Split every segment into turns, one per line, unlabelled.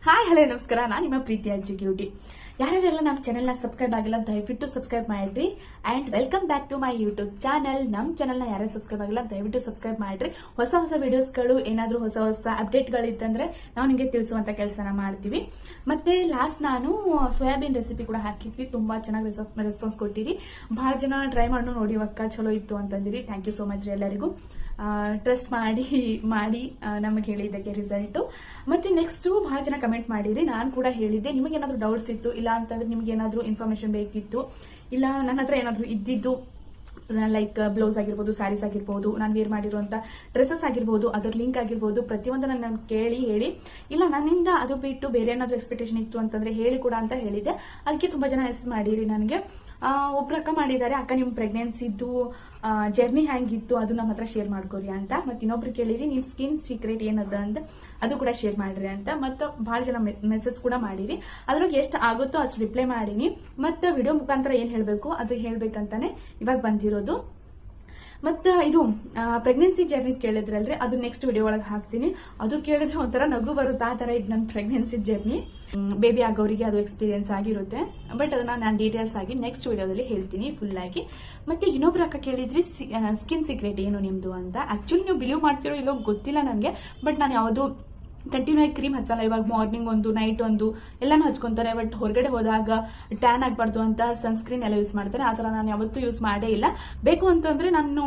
Hi hello ನಮಸ್ಕಾರ. ನಾನು ನಿಮ್ಮ ಪ್ರೀತಿಯ ಎಕ್ಸಿಕ್ಯೂಟಿ. ಯಾರ್ಯಾರೆಲ್ಲ ನಮ್ಮ ಚಾನೆಲ್ನ ಸಬ್ಸ್ಕ್ರೈಬ್ ಆಗಿಲ್ಲ ದಯವಿಟ್ಟು ಸಬ್ಸ್ಕ್ರೈಬ್ ಮಾಡಿರಿ and welcome back to my YouTube channel. ನಮ್ಮ ಚಾನಲ್ನ ಯಾರ್ಯಾರು ಸಬ್ಸ್ಕ್ರೈಬ್ ಆಗಿಲ್ಲ ದಯವಿಟ್ಟು ಸಬ್ಸ್ಕ್ರೈಬ್ ಮಾಡಿರಿ. ಹೊಸ ಹೊಸ ವಿಡಿಯೋಸ್ಗಳು ಏನಾದರೂ ಹೊಸ ಹೊಸ ಅಪ್ಡೇಟ್ಗಳಿತ್ತಂದ್ರೆ ನಾವು ನಿಮಗೆ ತಿಳಿಸುವಂಥ ಕೆಲಸನ ಮಾಡ್ತೀವಿ. ಮತ್ತೆ ಲಾಸ್ಟ್ ನಾನು ಸೋಯಾಬೀನ್ ರೆಸಿಪಿ ಕೂಡ ಹಾಕಿದ್ವಿ. ತುಂಬ ಚೆನ್ನಾಗಿ ರೆಸ್ಪಾನ್ಸ್ ಕೊಟ್ಟಿರಿ. ಭಾಳ ಜನ ಟ್ರೈ ಮಾಡಿ ನೋಡಿ ಅಕ್ಕ ಚಲೋ ಇತ್ತು ಅಂತಂದಿರಿ. ಥ್ಯಾಂಕ್ ಯು ಸೋ ಮಚ್ ರೀ ಎಲ್ಲರಿಗೂ. ಟ್ರಸ್ಟ್ ಮಾಡಿ ನಮಗೆ ಹೇಳಿದ್ದಕ್ಕೆ ರಿಸಲ್ಟು. ಮತ್ತೆ ನೆಕ್ಸ್ಟು ಭಾಳ ಜನ ಕಮೆಂಟ್ ಮಾಡಿರಿ. ನಾನು ಕೂಡ ಹೇಳಿದ್ದೆ, ನಿಮಗೇನಾದರೂ ಡೌಟ್ಸ್ ಇತ್ತು ಇಲ್ಲ ಅಂತಂದ್ರೆ ನಿಮಗೇನಾದರೂ ಇನ್ಫಾರ್ಮೇಶನ್ ಬೇಕಿತ್ತು ಇಲ್ಲ ನನ್ನ ಹತ್ರ ಏನಾದರೂ ಇದ್ದಿದ್ದು ಲೈಕ್ ಬ್ಲೌಸ್ ಆಗಿರ್ಬೋದು, ಸ್ಯಾರೀಸ್ ಆಗಿರ್ಬೋದು, ನಾನು ವೇರ್ ಮಾಡಿರುವಂಥ ಡ್ರೆಸ್ಸಸ್ ಆಗಿರ್ಬೋದು, ಅದರ ಲಿಂಕ್ ಆಗಿರ್ಬೋದು, ಪ್ರತಿಯೊಂದು ನಾನು ಕೇಳಿ ಹೇಳಿ ಇಲ್ಲ ನನ್ನಿಂದ ಅದು ಬಿಟ್ಟು ಬೇರೆ ಏನಾದರೂ ಎಕ್ಸ್ಪೆಕ್ಟೇಷನ್ ಇತ್ತು ಅಂತಂದ್ರೆ ಹೇಳಿ ಕೂಡ ಅಂತ ಹೇಳಿದೆ. ಅದಕ್ಕೆ ತುಂಬ ಜನ ಮೆಸೇಜ್ ಮಾಡಿರಿ ನನಗೆ. ಒಬ್ರು ಅಕ್ಕ ಮಾಡಿದ್ದಾರೆ, ಅಕ್ಕ ನಿಮ್ಮ ಪ್ರೆಗ್ನೆನ್ಸಿದ್ದು ಜರ್ನಿ ಹೆಂಗಿತ್ತು ಅದು ನಮ್ಮ ಹತ್ರ ಶೇರ್ ಮಾಡ್ಕೋರಿ ಅಂತ. ಮತ್ತೆ ಇನ್ನೊಬ್ರು ಕೇಳಿರಿ ನಿಮ್ಮ ಸ್ಕಿನ್ ಸೀಕ್ರೆಟ್ ಏನದ ಅಂತ ಅದು ಕೂಡ ಶೇರ್ ಮಾಡಿರಿ ಅಂತ. ಮತ್ತು ಭಾಳ ಜನ ಮೆಸೇಜ್ ಕೂಡ ಮಾಡಿರಿ. ಅದ್ರೊಳಗೆ ಎಷ್ಟು ಆಗುತ್ತೋ ಅಷ್ಟು ರಿಪ್ಲೈ ಮಾಡೀನಿ. ಮತ್ತು ವಿಡಿಯೋ ಮುಖಾಂತರ ಏನು ಹೇಳಬೇಕು ಅದು ಹೇಳ್ಬೇಕಂತಾನೆ ಇವಾಗ ಬಂದಿರೋದು. ಮತ್ತು ಇದು ಪ್ರೆಗ್ನೆನ್ಸಿ ಜರ್ನಿ ಕೇಳಿದ್ರಲ್ರಿ, ಅದು ನೆಕ್ಸ್ಟ್ ವಿಡಿಯೋ ಒಳಗೆ ಹಾಕ್ತೀನಿ. ಅದು ಕೇಳಿದ್ರೆ ಒಂಥರ ನಗು ಬರುತ್ತೆ. ಆ ಥರ ಇದು ನನ್ನ ಪ್ರೆಗ್ನೆನ್ಸಿ ಜರ್ನಿ. ಬೇಬಿ ಆಗೋರಿಗೆ ಅದು ಎಕ್ಸ್ಪೀರಿಯನ್ಸ್ ಆಗಿರುತ್ತೆ. ಬಟ್ ಅದನ್ನ ನಾನು ಡೀಟೇಲ್ಸ್ ಆಗಿ ನೆಕ್ಸ್ಟ್ ವಿಡಿಯೋದಲ್ಲಿ ಹೇಳ್ತೀನಿ ಫುಲ್ ಆಗಿ. ಮತ್ತೆ ಇನ್ನೊಬ್ರು ಅಕ್ಕ ಕೇಳಿದ್ರಿ ಸ್ಕಿನ್ ಸೀಕ್ರೆಟ್ ಏನು ನಿಮ್ಮದು ಅಂತ. ಆ್ಯಕ್ಚುಲಿ ನೀವು ಬಿಲೀವ್ ಮಾಡ್ತಿರೋ ಇಲ್ಲೋ ಗೊತ್ತಿಲ್ಲ ನನಗೆ. ಬಟ್ ನಾನು ಯಾವುದು ಕಂಟಿನ್ಯೂ ಆಗಿ ಕ್ರೀಮ್ ಹಚ್ಚಲ್ಲ. ಇವಾಗ ಮಾರ್ನಿಂಗ್ ಒಂದು ನೈಟ್ ಒಂದು ಎಲ್ಲಾನು ಹಚ್ಕೊಂತಾರೆ. ಬಟ್ ಹೊರಗಡೆ ಹೋದಾಗ ಟ್ಯಾನ್ ಆಗಬಾರ್ದು ಅಂತ ಸನ್ಸ್ಕ್ರೀನ್ ಎಲ್ಲ ಯೂಸ್ ಮಾಡ್ತಾರೆ. ಆ ಥರ ನಾನು ಯಾವತ್ತೂ ಯೂಸ್ ಮಾಡೇ ಇಲ್ಲ. ಬೇಕು ಅಂತಂದ್ರೆ ನಾನು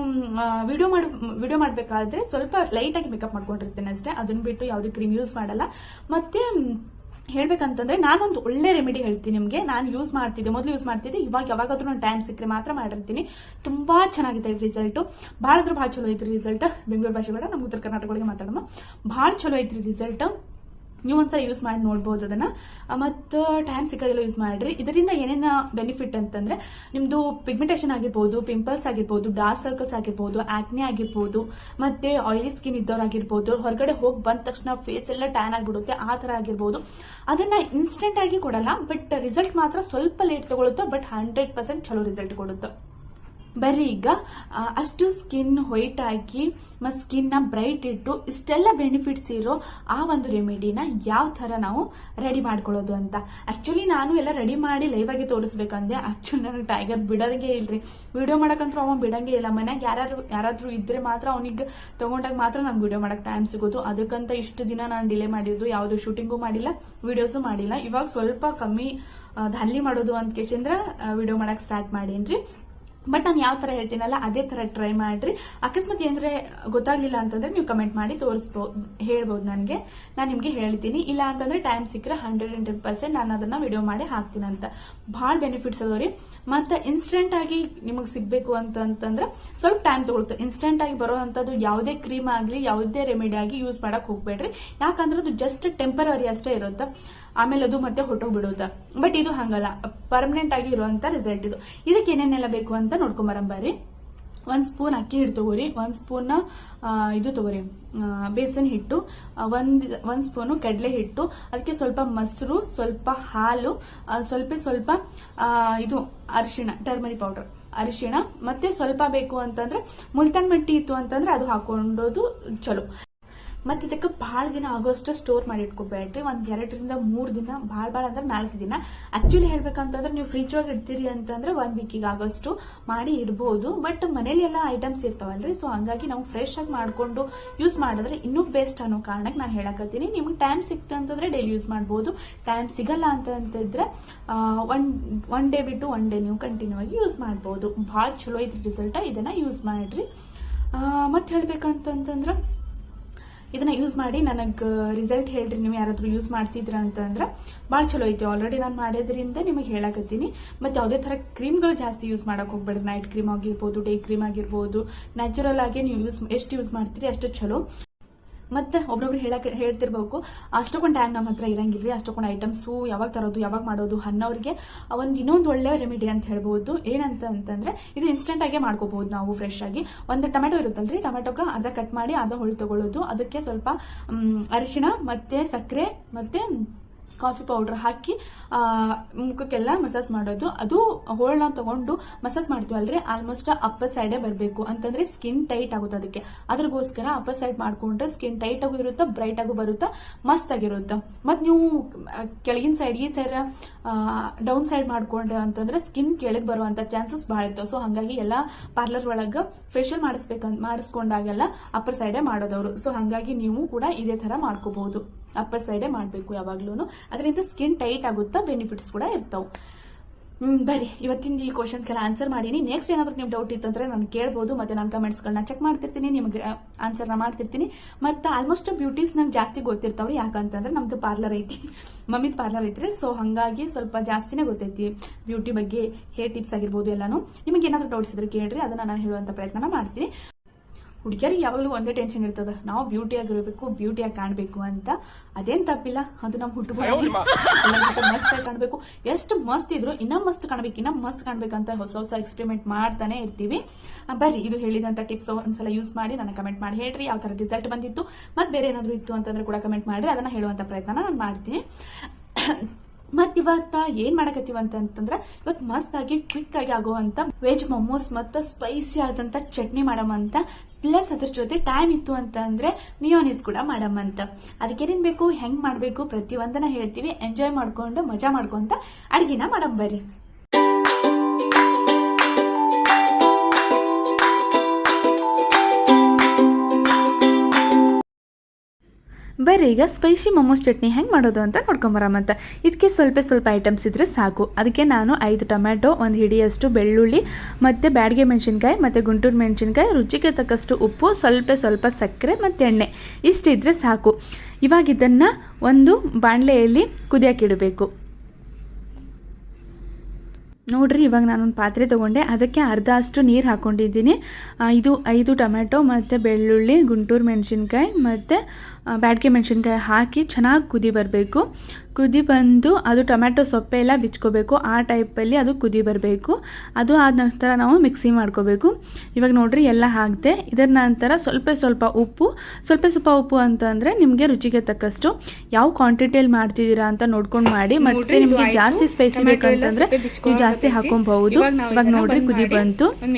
ವಿಡಿಯೋ ಮಾಡಬೇಕಾದ್ರೆ ಸ್ವಲ್ಪ ಲೈಟಾಗಿ ಮೇಕಪ್ ಮಾಡ್ಕೊಂಡಿರ್ತೇನೆ ಅಷ್ಟೇ. ಅದನ್ನ ಬಿಟ್ಟು ಯಾವುದು ಕ್ರೀಮ್ ಯೂಸ್ ಮಾಡಲ್ಲ. ಮತ್ತೆ ಹೇಳ್ಬೇಕಂತಂದ್ರೆ ನಾನೊಂದು ಒಳ್ಳೆ ರೆಮಿಡಿ ಹೇಳ್ತೀನಿ ನಿಮಗೆ. ನಾನು ಮೊದಲು ಯೂಸ್ ಮಾಡ್ತಿದ್ದೆ. ಇವಾಗ ಯಾವಾಗಾದ್ರೂ ನಾನು ಟೈಮ್ ಸಿಕ್ಕರೆ ಮಾತ್ರ ಮಾಡಿರ್ತೀನಿ. ತುಂಬಾ ಚೆನ್ನಾಗಿದೆ ರಿಸಲ್ಟು. ಭಾಳ ಚಲೋ ಐತ್ರಿ ರಿಸಲ್ಟ್. ಬೆಂಗಳೂರು ಭಾಷೆ ಬೇಡ, ನಮ್ಮ ಉತ್ತರ ಕರ್ನಾಟಕಗಳಿಗೆ ಮಾತಾಡೋಣ. ಭಾಳ ಚಲೋ ಐತ್ರಿ ರಿಸಲ್ಟ್. ನೀವು ಒಂದ್ಸಲ ಯೂಸ್ ಮಾಡಿ ನೋಡ್ಬೋದು ಅದನ್ನ. ಮತ್ತು ಟೈಮ್ ಸಿಕ್ಕಾಗೆಲ್ಲ ಯೂಸ್ ಮಾಡಿರಿ. ಇದರಿಂದ ಏನೇನು ಬೆನಿಫಿಟ್ ಅಂತಂದ್ರೆ ನಿಮ್ಮದು ಪಿಗ್ಮೆಂಟೇಷನ್ ಆಗಿರ್ಬೋದು, ಪಿಂಪಲ್ಸ್ ಆಗಿರ್ಬೋದು, ಡಾರ್ಕ್ ಸರ್ಕಲ್ಸ್ ಆಗಿರ್ಬೋದು, ಆಕ್ನೆ ಆಗಿರ್ಬೋದು, ಮತ್ತೆ ಆಯಿಲಿ ಸ್ಕಿನ್ ಇದ್ದವ್ರಾಗಿರ್ಬೋದು, ಹೊರಗಡೆ ಹೋಗಿ ಬಂದ ತಕ್ಷಣ ಫೇಸ್ ಎಲ್ಲ ಟ್ಯಾನ್ ಆಗಿಬಿಡುತ್ತೆ, ಆ ಥರ ಆಗಿರ್ಬೋದು. ಅದನ್ನ ಇನ್ಸ್ಟೆಂಟ್ ಆಗಿ ಕೊಡಲ್ಲ, ಬಟ್ ರಿಸಲ್ಟ್ ಮಾತ್ರ ಸ್ವಲ್ಪ ಲೇಟ್ ತಗೊಳುತ್ತೆ. ಬಟ್ 100% ಚಲೋ ರಿಸಲ್ಟ್ ಕೊಡುತ್ತೆ. ಬರ್ರಿ ಈಗ ಅಷ್ಟು ಸ್ಕಿನ್ ವೈಟ್ ಆಗಿ ಮತ್ತು ಸ್ಕಿನ್ನ ಬ್ರೈಟ್ ಇಟ್ಟು ಇಷ್ಟೆಲ್ಲ ಬೆನಿಫಿಟ್ಸ್ ಇರೋ ಆ ಒಂದು ರೆಮಿಡಿನ ಯಾವ ಥರ ನಾವು ರೆಡಿ ಮಾಡ್ಕೊಳ್ಳೋದು ಅಂತ. ಆ್ಯಕ್ಚುಲಿ ನಾನು ಎಲ್ಲ ರೆಡಿ ಮಾಡಿ ಲೈವ್ ಆಗಿ ತೋರಿಸ್ಬೇಕಂದೆ. ಆ್ಯಕ್ಚುಲಿ ನನಗೆ ಟೈಗರ್ ಬಿಡೋದೇ ಇಲ್ರಿ. ವಿಡಿಯೋ ಮಾಡೋಕ್ಕಂತೂ ಅವ ಬಿಡಂಗೇ ಇಲ್ಲ. ಮನ್ಯಾಗ ಯಾರಾದರೂ ಇದ್ರೆ ಮಾತ್ರ ಅವನಿಗೆ ತೊಗೊಂಡಾಗ ಮಾತ್ರ ನಂಗೆ ವಿಡಿಯೋ ಮಾಡೋಕ್ಕೆ ಟೈಮ್ ಸಿಗೋದು. ಅದಕ್ಕಂತ ಇಷ್ಟು ದಿನ ನಾನು ಡಿಲೇ ಮಾಡಿದ್ದು, ಯಾವುದೂ ಶೂಟಿಂಗು ಮಾಡಿಲ್ಲ, ವಿಡಿಯೋಸು ಮಾಡಿಲ್ಲ. ಇವಾಗ ಸ್ವಲ್ಪ ಕಮ್ಮಿ ಧಾನ್ಲಿ ಮಾಡೋದು ಅಂತ ಕೇಳಿದ್ರೆ ವಿಡಿಯೋ ಮಾಡೋಕ್ಕೆ ಸ್ಟಾರ್ಟ್ ಮಾಡೀನಿ. ಬಟ್ ನಾನು ಯಾವ ಥರ ಹೇಳ್ತೀನಲ್ಲ ಅದೇ ಥರ ಟ್ರೈ ಮಾಡಿರಿ. ಅಕಸ್ಮಾತ್ ಏನಂದರೆ ಗೊತ್ತಾಗಲಿಲ್ಲ ಅಂತಂದರೆ ನೀವು ಕಮೆಂಟ್ ಮಾಡಿ ಹೇಳ್ಬೋದು ನನಗೆ. ನಾನು ನಿಮಗೆ ಹೇಳ್ತೀನಿ. ಇಲ್ಲ ಅಂತಂದರೆ ಟೈಮ್ ಸಿಕ್ಕರೆ 110% ನಾನು ಅದನ್ನು ವಿಡಿಯೋ ಮಾಡಿ ಹಾಕ್ತೀನಿ ಅಂತ. ಭಾಳ ಬೆನಿಫಿಟ್ಸ್ ಅದಾವ ರೀ. ಮತ್ತು ಇನ್ಸ್ಟೆಂಟಾಗಿ ನಿಮಗೆ ಸಿಗಬೇಕು ಅಂತಂದ್ರೆ ಸ್ವಲ್ಪ ಟೈಮ್ ತೊಗೊಳುತ್ತೆ. ಇನ್ಸ್ಟೆಂಟಾಗಿ ಬರೋ ಅಂಥದ್ದು ಯಾವುದೇ ಕ್ರೀಮ್ ಆಗಲಿ ಯಾವುದೇ ರೆಮಿಡಿ ಆಗಿ ಯೂಸ್ ಮಾಡೋಕೆ ಹೋಗ್ಬೇಡ್ರಿ. ಯಾಕಂದ್ರೆ ಅದು ಜಸ್ಟ್ ಟೆಂಪರರಿ ಅಷ್ಟೇ ಇರುತ್ತೆ. ಆಮೇಲೆ ಅದು ಮತ್ತೆ ಹೊಟ್ಟೋಗ್ಬಿಡುತ್ತೆ. ಬಟ್ ಇದು ಹಂಗಲ್ಲ, ಪರ್ಮನೆಂಟ್ ಆಗಿ ಇರುವಂಥ ರಿಸಲ್ಟ್ ಇದು. ಇದಕ್ಕೆ ಏನೇನೆಲ್ಲ ಬೇಕು ಅಂತ ನೋಡ್ಕೊಂಬರಂಬರ್ರಿ. 1 ಸ್ಪೂನ್ ಅಕ್ಕಿ ಹಿಟ್ಟು ತಗೋರಿ, 1 ಸ್ಪೂನ್ ಇದು ತಗೋರಿ ಬೇಸನ್ ಹಿಟ್ಟು, 1 ಸ್ಪೂನು ಕಡಲೆ ಹಿಟ್ಟು, ಅದಕ್ಕೆ ಸ್ವಲ್ಪ ಮೊಸರು, ಸ್ವಲ್ಪ ಹಾಲು, ಸ್ವಲ್ಪ ಇದು ಅರಿಶಿಣ, ಟರ್ಮರಿಕ್ ಪೌಡರ್ ಅರಿಶಿಣ, ಮತ್ತೆ ಸ್ವಲ್ಪ ಬೇಕು ಅಂತಂದ್ರೆ ಮುಲ್ತಾನ್ ಮಟ್ಟಿ ಇತ್ತು ಅಂತಂದ್ರೆ ಅದು ಹಾಕೊಂಡೋದು ಚಲೋ. ಮತ್ತು ಇದಕ್ಕೆ ಭಾಳ ದಿನ ಆಗೋಷ್ಟು ಸ್ಟೋರ್ ಮಾಡಿ ಇಟ್ಕೋಬೇಡ್ರಿ. 1-2 ರಿಂದ 3 ದಿನ, ಭಾಳ ಅಂದ್ರೆ 4 ದಿನ. ಆ್ಯಕ್ಚುಲಿ ಹೇಳ್ಬೇಕಂತಂದ್ರೆ ನೀವು ಫ್ರಿಜ್ ಒಳಗೆ ಇಡ್ತೀರಿ ಅಂತಂದ್ರೆ 1 ವೀಕಿಗೆ ಆಗೋಷ್ಟು ಮಾಡಿ ಇಡ್ಬೋದು. ಬಟ್ ಮನೇಲಿ ಎಲ್ಲ ಐಟಮ್ಸ್ ಇರ್ತಾವಲ್ರಿ, ಸೊ ಹಂಗಾಗಿ ನಾವು ಫ್ರೆಶ್ ಆಗಿ ಮಾಡಿಕೊಂಡು ಯೂಸ್ ಮಾಡಿದ್ರೆ ಇನ್ನೂ ಬೆಸ್ಟ್ ಅನ್ನೋ ಕಾರಣಕ್ಕೆ ನಾನು ಹೇಳಕತ್ತೀನಿ. ನಿಮ್ಗೆ ಟೈಮ್ ಸಿಕ್ತು ಅಂತಂದ್ರೆ ಡೈಲಿ ಯೂಸ್ ಮಾಡ್ಬೋದು. ಟೈಮ್ ಸಿಗಲ್ಲ ಅಂತಂತಿದ್ರೆ ಒನ್ ಡೇ ಬಿಟ್ಟು ಒನ್ ಡೇ ನೀವು ಕಂಟಿನ್ಯೂ ಆಗಿ ಯೂಸ್ ಮಾಡ್ಬೋದು. ಭಾಳ ಚಲೋ ಐತ್ರಿ ರಿಸಲ್ಟ. ಇದನ್ನು ಯೂಸ್ ಮಾಡಿರಿ. ಮತ್ತು ಹೇಳ್ಬೇಕಂತಂದ್ರೆ ಇದನ್ನ ಯೂಸ್ ಮಾಡಿ ನನಗೆ ರಿಸಲ್ಟ್ ಹೇಳ್ರಿ. ನೀವು ಯಾರಾದರೂ ಯೂಸ್ ಮಾಡ್ತಿದ್ರ ಅಂತಂದ್ರೆ ಭಾಳ ಚಲೋ ಐತಿ. ಆಲ್ರೆಡಿ ನಾನು ಮಾಡೋದ್ರಿಂದ ನಿಮಗೆ ಹೇಳಕತ್ತೀನಿ. ಮತ್ತು ಯಾವುದೇ ಥರ ಕ್ರೀಮ್ಗಳು ಜಾಸ್ತಿ ಯೂಸ್ ಮಾಡೋಕೆ ಹೋಗ್ಬೇಡ್ರಿ. ನೈಟ್ ಕ್ರೀಮ್ ಆಗಿರ್ಬೋದು, ಡೇ ಕ್ರೀಮ್ ಆಗಿರ್ಬೋದು, ನ್ಯಾಚುರಲ್ ಆಗಿ ನೀವು ಎಷ್ಟು ಯೂಸ್ ಮಾಡ್ತೀರಿ ಅಷ್ಟು ಚಲೋ. ಮತ್ತೆ ಒಬ್ರೊಬ್ರು ಹೇಳ್ತಿರ್ಬೇಕು ಅಷ್ಟೊಂದು ಟೈಮ್ ನಮ್ಮ ಹತ್ರ ಇರಂಗಿಲ್ರಿ, ಅಷ್ಟೊಂದು ಐಟಮ್ಸು ಯಾವಾಗ ತರೋದು ಯಾವಾಗ ಮಾಡೋದು ಅನ್ನೋರಿಗೆ ಇನ್ನೊಂದು ಒಳ್ಳೆ ರೆಮಿಡಿ ಅಂತ ಹೇಳ್ಬೋದು. ಏನಂತಂದ್ರೆ ಇದು ಇನ್ಸ್ಟೆಂಟ್ ಆಗಿ ಮಾಡ್ಕೋಬಹುದು ನಾವು ಫ್ರೆಶ್ ಆಗಿ. ಒಂದು ಟೊಮೆಟೊ ಇರುತ್ತಲ್ರಿ, ಟೊಮೆಟೊಗೆ ಅರ್ಧ ಕಟ್ ಮಾಡಿ ಅರ್ಧ ಹೊಳ್ಳಿ ತಗೊಳ್ಳೋದು. ಅದಕ್ಕೆ ಸ್ವಲ್ಪ ಅರಿಶಿಣ ಮತ್ತೆ ಸಕ್ಕರೆ ಮತ್ತೆ ಕಾಫಿ ಪೌಡ್ರ್ ಹಾಕಿ ಮುಖಕ್ಕೆಲ್ಲ ಮಸಾಜ್ ಮಾಡೋದು. ಅದು ಹೋಳನ್ನ ತಗೊಂಡು ಮಸಾಜ್ ಮಾಡ್ತೀವಲ್ರಿ, ಆಲ್ಮೋಸ್ಟ್ ಅಪ್ಪರ್ ಸೈಡೇ ಬರಬೇಕು ಅಂತಂದ್ರೆ ಸ್ಕಿನ್ ಟೈಟ್ ಆಗುತ್ತೆ. ಅದ್ರಗೋಸ್ಕರ ಅಪ್ಪರ್ ಸೈಡ್ ಮಾಡ್ಕೊಂಡ್ರೆ ಸ್ಕಿನ್ ಟೈಟ್ ಆಗು ಇರುತ್ತೆ, ಬ್ರೈಟ್ ಆಗು ಬರುತ್ತೆ, ಮಸ್ತ್ ಆಗಿರುತ್ತೆ. ಮತ್ತು ನೀವು ಕೆಳಗಿನ ಸೈಡ್ ಈ ಥರ ಡೌನ್ ಸೈಡ್ ಮಾಡ್ಕೊಂಡ್ರೆ ಅಂತಂದ್ರೆ ಸ್ಕಿನ್ ಕೆಳಗೆ ಬರುವಂಥ ಚಾನ್ಸಸ್ ಭಾಳ ಇರ್ತವೆ. ಸೊ ಹಾಗಾಗಿ ಎಲ್ಲ ಪಾರ್ಲರ್ ಒಳಗೆ ಫೇಶಿಯಲ್ ಮಾಡಿಸ್ಕೊಂಡಾಗೆಲ್ಲ ಅಪ್ಪರ್ ಸೈಡೇ ಮಾಡೋದವರು. ಸೊ ಹಾಗಾಗಿ ನೀವು ಕೂಡ ಇದೇ ಥರ ಮಾಡ್ಕೋಬಹುದು. ಅಪ್ಪರ್ ಸೈಡೇ ಮಾಡಬೇಕು ಯಾವಾಗ್ಲೂ, ಅದರಿಂದ ಸ್ಕಿನ್ ಟೈಟ್ ಆಗುತ್ತಾ, ಬೆನಿಫಿಟ್ಸ್ ಕೂಡ ಇರ್ತಾವೆ. ಬರೀ ಇವತ್ತಿನ ಈ ಕ್ವಶನ್ಸ್ಗೆಲ್ಲ ಆನ್ಸರ್ ಮಾಡೀನಿ. ನೆಕ್ಸ್ಟ್ ಏನಾದರೂ ನೀವು ಡೌಟ್ ಇತ್ತಂದ್ರೆ ನಾನು ಕೇಳ್ಬೋದು, ಮತ್ತು ನಾನು ಕಮೆಂಟ್ಸ್ಗಳನ್ನ ಚೆಕ್ ಮಾಡ್ತಿರ್ತೀನಿ, ನಿಮಗೆ ಆನ್ಸರ್ನ ಮಾಡ್ತಿರ್ತೀನಿ. ಮತ್ತು ಆಲ್ಮೋಸ್ಟ್ ಬ್ಯೂಟೀಸ್ ನಂಗೆ ಜಾಸ್ತಿ ಗೊತ್ತಿರ್ತಾವ್ರಿ, ಯಾಕಂತಂದ್ರೆ ನಮ್ದು ಪಾರ್ಲರ್ ಐತಿ, ಮಮ್ಮಿದು ಪಾರ್ಲರ್ ಐತ್ರಿ. ಸೊ ಹಾಗಾಗಿ ಸ್ವಲ್ಪ ಜಾಸ್ತಿನೇ ಗೊತ್ತೈತಿ ಬ್ಯೂಟಿ ಬಗ್ಗೆ, ಹೇರ್ ಟಿಪ್ಸ್ ಆಗಿರ್ಬೋದು ಎಲ್ಲಾನು. ನಿಮಗೆ ಏನಾದರೂ ಡೌಟ್ಸ್ ಇದ್ರೆ ಕೇಳ್ರಿ, ಅದನ್ನು ನಾನು ಹೇಳುವಂಥ ಪ್ರಯತ್ನ ಮಾಡ್ತೀನಿ. ಹುಡುಗಿಯರಿಗೆ ಯಾವಾಗಲೂ ಒಂದೇ ಟೆನ್ಷನ್ ಇರ್ತದೆ, ನಾವು ಬ್ಯೂಟಿಯಾಗಿರಬೇಕು, ಬ್ಯೂಟಿಯಾಗಿ ಕಾಣಬೇಕು ಅಂತ. ಅದೇನು ತಪ್ಪಿಲ್ಲ, ಅದು ನಮ್ಮ ಹುಟ್ಟುಗಳು ಮಸ್ತಾಗಿ ಕಾಣಬೇಕು. ಎಷ್ಟು ಮಸ್ತ್ ಇದ್ರು ಇನ್ನೂ ಮಸ್ತ್ ಕಾಣಬೇಕಂತ ಹೊಸ ಎಕ್ಸ್ಪೆರಿಮೆಂಟ್ ಮಾಡ್ತಾನೆ ಇರ್ತೀವಿ. ಬರ್ರಿ, ಇದು ಹೇಳಿದಂಥ ಟಿಪ್ಸ್ ಒಂದ್ಸಲ ಯೂಸ್ ಮಾಡಿ ನನಗೆ ಕಮೆಂಟ್ ಮಾಡಿ ಹೇಳ್ರಿ ಯಾವ ಥರ ರಿಸಲ್ಟ್ ಬಂದಿತ್ತು. ಮತ್ತು ಬೇರೆ ಏನಾದರೂ ಇತ್ತು ಅಂತಂದ್ರೆ ಕೂಡ ಕಮೆಂಟ್ ಮಾಡಿರಿ, ಅದನ್ನು ಹೇಳುವಂಥ ಪ್ರಯತ್ನ ನಾನು ಮಾಡ್ತೀನಿ. ಮತ್ತು ಇವತ್ತು ಏನು ಮಾಡಕತ್ತೀವಿ ಅಂತಂದ್ರೆ, ಇವತ್ತು ಮಸ್ತಾಗಿ ಕ್ವಿಕ್ಕಾಗಿ ಆಗುವಂಥ ವೆಜ್ ಮೊಮೋಸ್ ಮತ್ತು ಸ್ಪೈಸಿ ಆದಂಥ ಚಟ್ನಿ ಮಾಡಮಂತ. ಪ್ಲಸ್ ಅದ್ರ ಜೊತೆ ಟೈಮ್ ಇತ್ತು ಅಂತಂದರೆ ಮಿಯೋನೀಸ್ ಕೂಡ ಮಾಡಮಂತ. ಅದಕ್ಕೇನೇನು ಬೇಕು, ಹೆಂಗೆ ಮಾಡಬೇಕು ಪ್ರತಿಯೊಂದನ್ನ ಹೇಳ್ತೀವಿ. ಎಂಜಾಯ್ ಮಾಡ್ಕೊಂಡು ಮಜಾ ಮಾಡ್ಕೊಂತ ಅಡುಗೆನ ಮಾಡಂಬರ್ರಿ. ಬರ್ರಿ, ಈಗ ಸ್ಪೈಸಿ ಮೊಮೋಸ್ ಚಟ್ನಿ ಹೆಂಗೆ ಮಾಡೋದು ಅಂತ ನೋಡ್ಕೊಂಬರಮಂತ. ಇದಕ್ಕೆ ಸ್ವಲ್ಪ ಐಟಮ್ಸ್ ಇದ್ದರೆ ಸಾಕು. ಅದಕ್ಕೆ ನಾನು 5 ಟೊಮ್ಯಾಟೊ, 1 ಹಿಡಿಯಷ್ಟು ಬೆಳ್ಳುಳ್ಳಿ, ಮತ್ತು ಬ್ಯಾಡಗೆ ಮೆಣಸಿನ್ಕಾಯಿ, ಮತ್ತು ಗುಂಟೂರು ಮೆಣಸಿನ್ಕಾಯಿ, ರುಚಿಗೆ ತಕ್ಕಷ್ಟು ಉಪ್ಪು, ಸ್ವಲ್ಪ ಸಕ್ಕರೆ ಮತ್ತು ಎಣ್ಣೆ ಇಷ್ಟಿದ್ರೆ ಸಾಕು. ಇವಾಗ ಇದನ್ನು ಒಂದು ಬಾಣಲೆಯಲ್ಲಿ ಕುದಿಯೋಕ್ಕಿಡಬೇಕು. ನೋಡ್ರಿ, ಇವಾಗ ನಾನೊಂದು ಪಾತ್ರೆ ತೊಗೊಂಡೆ, ಅದಕ್ಕೆ ಅರ್ಧ ಅಷ್ಟು ನೀರು ಹಾಕ್ಕೊಂಡಿದ್ದೀನಿ. ಇದು 5 ಟೊಮ್ಯಾಟೊ ಮತ್ತು ಬೆಳ್ಳುಳ್ಳಿ, ಗುಂಟೂರು ಮೆಣಸಿನ್ಕಾಯಿ ಮತ್ತು ಬ್ಯಾಡಗೆ ಮೆಣಸಿನ್ಕಾಯಿ ಹಾಕಿ ಚೆನ್ನಾಗಿ ಕುದಿ ಬರಬೇಕು. ಕುದಿ ಬಂದು ಅದು ಟೊಮ್ಯಾಟೊ ಸೊಪ್ಪೆ ಎಲ್ಲ ಬಿಚ್ಕೋಬೇಕು, ಆ ಟೈಪಲ್ಲಿ ಅದು ಕುದಿ ಬರಬೇಕು. ಅದು ಆದ ನಂತರ ನಾವು ಮಿಕ್ಸಿ ಮಾಡ್ಕೋಬೇಕು. ಇವಾಗ ನೋಡ್ರಿ ಎಲ್ಲ ಹಾಕಿದೆ. ಇದರ ನಂತರ ಸ್ವಲ್ಪ ಉಪ್ಪು ಅಂತಂದರೆ ನಿಮಗೆ ರುಚಿಗೆ ತಕ್ಕಷ್ಟು ಯಾವ ಕ್ವಾಂಟಿಟಿಯಲ್ಲಿ ಮಾಡ್ತಿದ್ದೀರಾ ಅಂತ ನೋಡ್ಕೊಂಡು ಮಾಡಿ. ಮತ್ತು ನಿಮಗೆ ಜಾಸ್ತಿ ಸ್ಪೈಸಿ ಬೇಕಂತಂದರೆ ನೀವು ಜಾಸ್ತಿ ಹಾಕೊಬಹುದು. ಇವಾಗ ನೋಡ್ರಿ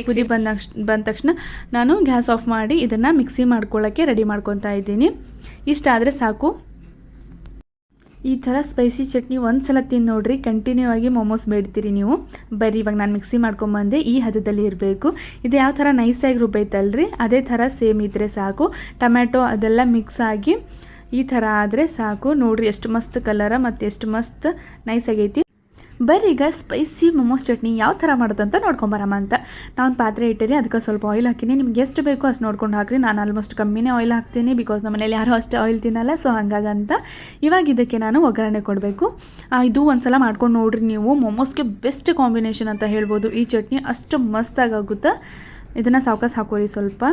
ಕುದಿ ಬಂದ ತಕ್ಷಣ ನಾನು ಗ್ಯಾಸ್ ಆಫ್ ಮಾಡಿ ಇದನ್ನು ಮಿಕ್ಸಿ ಮಾಡ್ಕೊಳ್ಳೋಕ್ಕೆ ರೆಡಿ ಮಾಡ್ಕೊತಾ ಇದ್ದೀನಿ. ಇಷ್ಟಾದರೆ ಸಾಕು. ಈ ಥರ ಸ್ಪೈಸಿ ಚಟ್ನಿ ಒಂದ್ಸಲ ತಿಂದು ನೋಡ್ರಿ, ಕಂಟಿನ್ಯೂ ಆಗಿ ಮೊಮೋಸ್ ಬೇಡ್ತೀರಿ ನೀವು. ಬರೀ ಇವಾಗ ನಾನು ಮಿಕ್ಸಿ ಮಾಡ್ಕೊಂಬಂದೆ, ಈ ಹದದಲ್ಲಿ ಇರಬೇಕು. ಇದು ಯಾವ ಥರ ನೈಸಾಗಿ ರುಬ್ಬೈತಲ್ರಿ, ಅದೇ ಥರ ಸೇಮ್ ಇದ್ದರೆ ಸಾಕು. ಟೊಮ್ಯಾಟೊ ಅದೆಲ್ಲ ಮಿಕ್ಸ್ ಆಗಿ ಈ ಥರ ಆದರೆ ಸಾಕು. ನೋಡ್ರಿ ಎಷ್ಟು ಮಸ್ತ್ ಕಲರ ಮತ್ತು ಎಷ್ಟು ಮಸ್ತ್ ನೈಸಾಗೈತಿ. ಬರ್ರಿ, ಈಗ ಸ್ಪೈಸಿ ಮೊಮೋಸ್ ಚಟ್ನಿ ಯಾವ ಥರ ಮಾಡೋದು ಅಂತ ನೋಡ್ಕೊಂಬರಮ್ಮ ಅಂತ. ನಾನು ಒಂದು ಪಾತ್ರೆ ಇಟ್ಟಿರಿ, ಅದಕ್ಕೆ ಸ್ವಲ್ಪ ಆಯಿಲ್ ಹಾಕಿನಿ. ನಿಮ್ಗೆ ಎಷ್ಟು ಬೇಕೋ ಅಷ್ಟು ನೋಡ್ಕೊಂಡು ಹಾಕಿರಿ. ನಾನು ಆಲ್ಮೋಸ್ಟ್ ಕಮ್ಮಿನೇ ಆಯಿಲ್ ಹಾಕ್ತೀನಿ, ಬಿಕಾಸ್ ನಮ್ಮ ಮನೇಲಿ ಯಾರೂ ಅಷ್ಟೇ ಆಯಿಲ್ ತಿನ್ನಲ್ಲ. ಸೊ ಹಾಗಾಗಂತ ಇವಾಗ ಇದಕ್ಕೆ ನಾನು ಒಗ್ಗರಣೆ ಕೊಡಬೇಕು. ಇದು ಒಂದ್ಸಲ ಮಾಡ್ಕೊಂಡು ನೋಡ್ರಿ ನೀವು. ಮೊಮೋಸ್ಗೆ ಬೆಸ್ಟ್ ಕಾಂಬಿನೇಷನ್ ಅಂತ ಹೇಳ್ಬೋದು. ಈ ಚಟ್ನಿ ಅಷ್ಟು ಮಸ್ತಾಗುತ್ತೆ. ಇದನ್ನು ಸಾವಕಾಶ ಹಾಕೋರಿ ಸ್ವಲ್ಪ.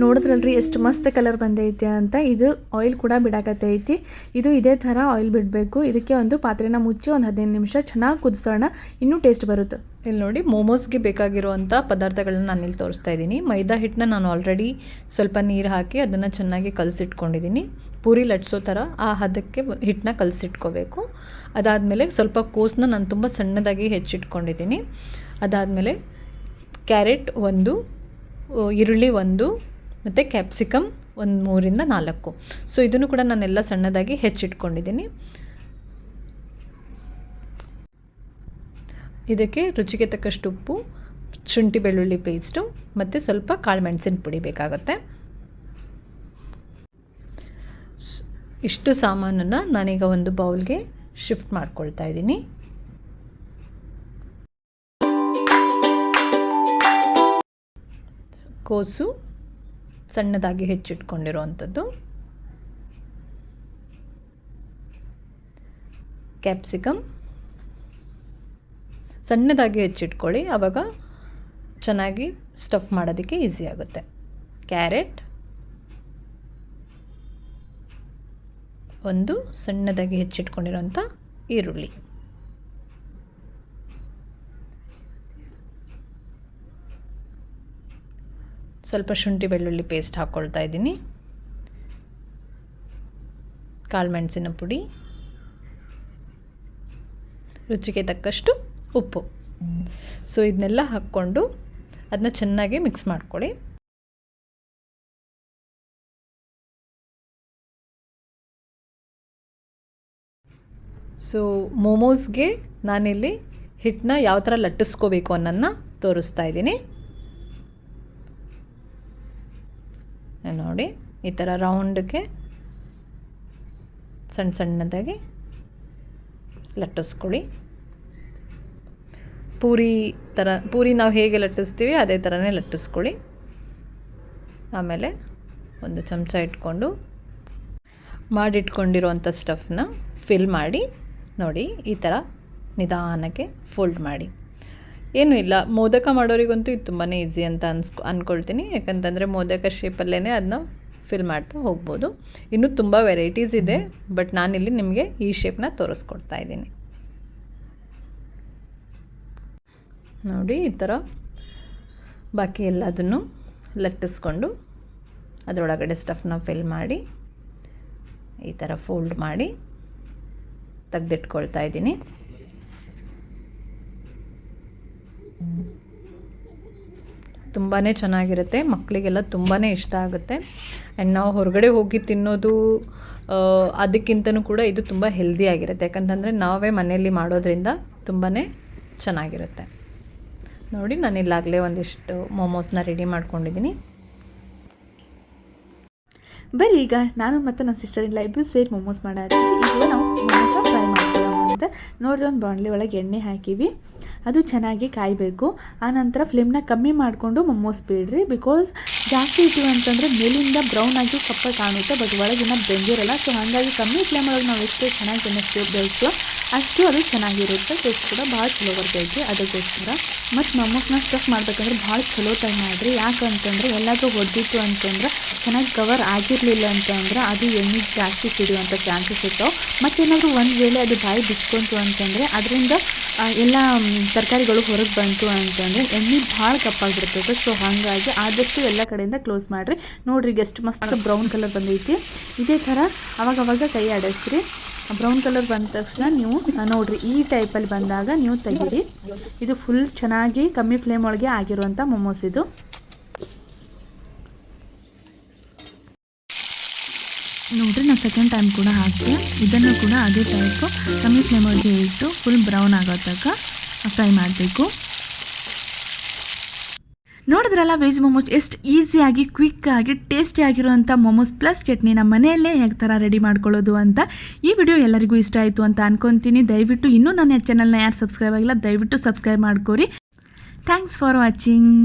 ನೋಡಿದ್ರಲ್ರಿ ಎಷ್ಟು ಮಸ್ತ್ ಕಲರ್ ಬಂದೈತೆ ಅಂತ. ಇದು ಆಯಿಲ್ ಕೂಡ ಬಿಡಾಕತ್ತೈತಿ. ಇದು ಇದೇ ಥರ ಆಯಿಲ್ ಬಿಡಬೇಕು. ಇದಕ್ಕೆ ಒಂದು ಪಾತ್ರೆನ ಮುಚ್ಚಿ ಒಂದು 15 ನಿಮಿಷ ಚೆನ್ನಾಗಿ ಕುದಿಸೋಣ, ಇನ್ನೂ ಟೇಸ್ಟ್ ಬರುತ್ತೆ.
ಇಲ್ಲಿ ನೋಡಿ, ಮೋಮೋಸ್ಗೆ ಬೇಕಾಗಿರುವಂಥ ಪದಾರ್ಥಗಳನ್ನ ನಾನು ಇಲ್ಲಿ ತೋರಿಸ್ತಾ ಇದ್ದೀನಿ. ಮೈದಾ ಹಿಟ್ಟನ್ನ ನಾನು ಆಲ್ರೆಡಿ ಸ್ವಲ್ಪ ನೀರು ಹಾಕಿ ಅದನ್ನು ಚೆನ್ನಾಗಿ ಕಲಸಿಟ್ಕೊಂಡಿದ್ದೀನಿ. ಪೂರಿ ಲಟ್ಸೋ ಥರ ಆ ಹದಕ್ಕೆ ಹಿಟ್ಟನ್ನ ಕಲಸಿಟ್ಕೋಬೇಕು. ಅದಾದಮೇಲೆ ಸ್ವಲ್ಪ ಕೋಸನ್ನ ನಾನು ತುಂಬ ಸಣ್ಣದಾಗಿ ಹೆಚ್ಚಿಟ್ಕೊಂಡಿದ್ದೀನಿ. ಅದಾದಮೇಲೆ ಕ್ಯಾರೆಟ್ 1, ಈರುಳ್ಳಿ 1 ಮತ್ತು ಕ್ಯಾಪ್ಸಿಕಮ್ ಒಂದು 3ರಿಂದ 4. ಸೊ ಇದನ್ನು ಕೂಡ ನಾನೆಲ್ಲ ಸಣ್ಣದಾಗಿ ಹೆಚ್ಚಿಟ್ಕೊಂಡಿದ್ದೀನಿ. ಇದಕ್ಕೆ ರುಚಿಗೆ ತಕ್ಕಷ್ಟು ಉಪ್ಪು, ಶುಂಠಿ ಬೆಳ್ಳುಳ್ಳಿ ಪೇಸ್ಟು ಮತ್ತು ಸ್ವಲ್ಪ ಕಾಳು ಮೆಣಸಿನ ಪುಡಿ ಬೇಕಾಗುತ್ತೆ. ಇಷ್ಟು ಸಾಮಾನನ್ನು ನಾನೀಗ ಒಂದು ಬೌಲ್ಗೆ ಶಿಫ್ಟ್ ಮಾಡ್ಕೊಳ್ತಾ ಇದ್ದೀನಿ. ಕೋಸು ಸಣ್ಣದಾಗಿ ಹೆಚ್ಚಿಟ್ಕೊಂಡಿರುವಂಥದ್ದು, ಕ್ಯಾಪ್ಸಿಕಮ್ ಸಣ್ಣದಾಗಿ ಹೆಚ್ಚಿಟ್ಕೊಳ್ಳಿ, ಆವಾಗ ಚೆನ್ನಾಗಿ ಸ್ಟಫ್ ಮಾಡೋದಕ್ಕೆ ಈಸಿ ಆಗುತ್ತೆ. ಕ್ಯಾರೆಟ್, ಒಂದು ಸಣ್ಣದಾಗಿ ಹೆಚ್ಚಿಟ್ಕೊಂಡಿರೋಂಥ ಈರುಳ್ಳಿ, ಸ್ವಲ್ಪ ಶುಂಠಿ ಬೆಳ್ಳುಳ್ಳಿ ಪೇಸ್ಟ್ ಹಾಕ್ಕೊಳ್ತಾ ಇದ್ದೀನಿ, ಕಾಳುಮೆಣಸಿನ ಪುಡಿ, ರುಚಿಗೆ ತಕ್ಕಷ್ಟು ಉಪ್ಪು. ಸೊ ಇದನ್ನೆಲ್ಲ ಹಾಕ್ಕೊಂಡು ಅದನ್ನ ಚೆನ್ನಾಗಿ ಮಿಕ್ಸ್ ಮಾಡ್ಕೊಳ್ಳಿ. ಸೊ ಮೋಮೋಸ್ಗೆ ನಾನಿಲ್ಲಿ ಹಿಟ್ಟನ್ನ ಯಾವ ಥರ ಲಟ್ಟಿಸ್ಕೋಬೇಕು ಅನ್ನೋದನ್ನ ತೋರಿಸ್ತಾ ಇದ್ದೀನಿ. ನೋಡಿ, ಈ ಥರ ರೌಂಡಕ್ಕೆ ಸಣ್ಣ ಸಣ್ಣದಾಗಿ ಲಟ್ಟಿಸ್ಕೊಳ್ಳಿ. ಪೂರಿ ನಾವು ಹೇಗೆ ಲಟ್ಟಿಸ್ತೀವಿ ಅದೇ ಥರನೇ ಲಟ್ಟಿಸ್ಕೊಳ್ಳಿ. ಆಮೇಲೆ ಒಂದು ಚಮಚ ಇಟ್ಕೊಂಡು ಮಾಡಿಟ್ಕೊಂಡಿರೋವಂಥ ಸ್ಟಫ್ನ ಫಿಲ್ ಮಾಡಿ ನೋಡಿ, ಈ ಥರ ನಿಧಾನಕ್ಕೆ ಫೋಲ್ಡ್ ಮಾಡಿ. ಏನೂ ಇಲ್ಲ, ಮೋದಕ ಮಾಡೋರಿಗಂತೂ ಇದು ತುಂಬಾ ಈಸಿ ಅಂತ ಅಂದ್ಕೊಳ್ತೀನಿ. ಯಾಕಂತಂದರೆ ಮೋದಕ ಶೇಪಲ್ಲೇ ಅದನ್ನ ಫಿಲ್ ಮಾಡ್ತಾ ಹೋಗ್ಬೋದು. ಇನ್ನೂ ತುಂಬ ವೆರೈಟೀಸ್ ಇದೆ, ಬಟ್ ನಾನಿಲ್ಲಿ ನಿಮಗೆ ಈ ಶೇಪ್ನ ತೋರಿಸ್ಕೊಡ್ತಾ ಇದ್ದೀನಿ. ನೋಡಿ, ಈ ಥರ ಬಾಕಿ ಎಲ್ಲದನ್ನು ಲಟ್ಟಿಸ್ಕೊಂಡು ಅದರೊಳಗಡೆ ಸ್ಟಫ್ನ ಫಿಲ್ ಮಾಡಿ ಈ ಥರ ಫೋಲ್ಡ್ ಮಾಡಿ ತೆಗೆದಿಟ್ಕೊಳ್ತಾ ಇದ್ದೀನಿ. ತುಂಬಾ ಚೆನ್ನಾಗಿರುತ್ತೆ, ಮಕ್ಕಳಿಗೆಲ್ಲ ತುಂಬಾ ಇಷ್ಟ ಆಗುತ್ತೆ. ಆ್ಯಂಡ್ ನಾವು ಹೊರಗಡೆ ಹೋಗಿ ತಿನ್ನೋದು ಅದಕ್ಕಿಂತನೂ ಕೂಡ ಇದು ತುಂಬ ಹೆಲ್ದಿಯಾಗಿರುತ್ತೆ. ಯಾಕಂತಂದರೆ ನಾವೇ ಮನೆಯಲ್ಲಿ ಮಾಡೋದ್ರಿಂದ ತುಂಬಾ ಚೆನ್ನಾಗಿರುತ್ತೆ. ನೋಡಿ, ನಾನಿಲ್ಲಾಗಲೇ ಒಂದಿಷ್ಟು ಮೋಮೋಸ್ನ ರೆಡಿ ಮಾಡ್ಕೊಂಡಿದ್ದೀನಿ.
ಬರೀ ಈಗ ನಾನು ಮತ್ತು ನನ್ನ ಸಿಸ್ಟರ್ ಇಲ್ಲ ಇಬ್ಬರು ಸೇರಿ ಮೋಮೋಸ್ ಮಾಡತ್ತೀವಿ. ಈಗ ನಾವು ಮೋಮೋಸ್ನ ಫ್ರೈ ಮಾಡ್ಕೊಳ್ಳೋ ಅಂತ ನೋಡಿರಿ, ಒಂದು ಬಾಣಲಿ ಒಳಗೆ ಎಣ್ಣೆ ಹಾಕಿವಿ, ಅದು ಚೆನ್ನಾಗಿ ಕಾಯಬೇಕು. ಆನಂತರ ಫ್ಲೇಮ್ನ ಕಮ್ಮಿ ಮಾಡಿಕೊಂಡು ಮೋಮೋಸ್ ಬಿಡ್ರಿ. ಬಿಕಾಸ್ ಜಾಸ್ತಿ ಇಟ್ಟಿವಿ ಅಂತಂದರೆ ಮೇಲಿಂದ ಬ್ರೌನ್ ಆಗಿ ಕಪ್ಪ ಕಾಣುತ್ತೆ, ಬಟ್ ಒಳಗಿನ ಬೆಂದಿರಲ್ಲ. ಸೊ ಹಾಗಾಗಿ ಕಮ್ಮಿ ಫ್ಲೇಮ್ ಒಳಗೆ ನಾವು ಎಷ್ಟು ಚೆನ್ನಾಗಿ ಬೇಯಿಸ್ತೀವೋ ಅಷ್ಟು ಅದು ಚೆನ್ನಾಗಿರುತ್ತೆ. ಟೇಸ್ಟ್ ಕೂಡ ಭಾಳ ಚಲೋ ಬರ್ತೈತಿ. ಅದಕ್ಕೋಸ್ಕರ ಮತ್ತು ಮೋಮೋಸ್ನ ಸ್ಟಫ್ ಮಾಡ್ಬೇಕಂದ್ರೆ ಭಾಳ ಚಲೋ ಟೈಮ್ ಮಾಡಿರಿ. ಯಾಕಂತಂದರೆ ಎಲ್ಲಾದರೂ ಹೊಡೆದಿತ್ತು ಅಂತಂದ್ರೆ ಚೆನ್ನಾಗಿ ಕವರ್ ಆಗಿರಲಿಲ್ಲ ಅಂತಂದ್ರೆ ಅದು ಎಣ್ಣೆ ಜಾಸ್ತಿ ಸಿಡಿಯುವಂಥ ಚಾನ್ಸಸ್ ಇರ್ತಾವೆ. ಮತ್ತೇನಾದರೂ ಒಂದು ವೇಳೆ ಅದು ಬಾಯಿ ಬಿಚ್ಕೊಂತು ಅಂತಂದರೆ ಅದರಿಂದ ಎಲ್ಲ ತರಕಾರಿಗಳು ಹೊರಗೆ ಬಂತು ಅಂತಂದರೆ ಎಣ್ಣೆ ಭಾಳ ಕಪ್ಪಾಗಿರ್ತೈತೆ. ಸೊ ಹಾಗಾಗಿ ಆದಷ್ಟು ಎಲ್ಲ ಕಡೆಯಿಂದ ಕ್ಲೋಸ್ ಮಾಡಿರಿ. ನೋಡಿರಿ, ಎಷ್ಟು ಮಸ್ತ್ ಬ್ರೌನ್ ಕಲರ್ ಬಂದೈತಿ. ಇದೇ ಥರ ಅವಾಗವಾಗ ಕೈ ಆಡಿಸ್ರಿ. ಬ್ರೌನ್ ಕಲರ್ ಬಂದ ತಕ್ಷಣ ನೀವು ನೋಡಿರಿ, ಈ ಟೈಪಲ್ಲಿ ಬಂದಾಗ ನೀವು ತೆಗೀರಿ. ಇದು ಫುಲ್ ಚೆನ್ನಾಗಿ ಕಮ್ಮಿ ಫ್ಲೇಮ್ ಒಳಗೆ ಆಗಿರುವಂಥ ಮೋಮೋಸ್ ಇದು. ನೋಡಿರಿ, ನಾನು ಸೆಕೆಂಡ್ ಟೈಮ್ ಕೂಡ ಹಾಕಿ ಇದನ್ನು ಕೂಡ ಅದೇ ಟೈಪು ಕಮ್ಮಿ ಫ್ಲೇಮ್ ಒಳಗೆ ಇಟ್ಟು ಫುಲ್ ಬ್ರೌನ್ ಆಗೋ ತನಕ ಫ್ರೈ ಮಾಡಬೇಕು. ನೋಡಿದ್ರಲ್ಲ ವೆಜ್ ಮೋಮೋಸ್ ಎಷ್ಟು ಈಸಿಯಾಗಿ ಕ್ವಿಕ್ಕಾಗಿ ಟೇಸ್ಟಿ ಆಗಿರುವಂಥ ಮೋಮೋಸ್ ಪ್ಲಸ್ ಚಟ್ನಿ ನಮ್ಮ ಮನೆಯಲ್ಲೇ ಹೇಗೆ ಥರ ರೆಡಿ ಮಾಡ್ಕೊಳ್ಳೋದು ಅಂತ. ಈ ವಿಡಿಯೋ ಎಲ್ಲರಿಗೂ ಇಷ್ಟ ಆಯಿತು ಅಂತ ಅನ್ಕೊತೀನಿ. ದಯವಿಟ್ಟು ಇನ್ನೂ ನನ್ನ ಚಾನಲ್ನ ಯಾರು ಸಬ್ಸ್ಕ್ರೈಬ್ ಆಗಿಲ್ಲ ದಯವಿಟ್ಟು ಸಬ್ಸ್ಕ್ರೈಬ್ ಮಾಡ್ಕೋರಿ. Thanks for watching.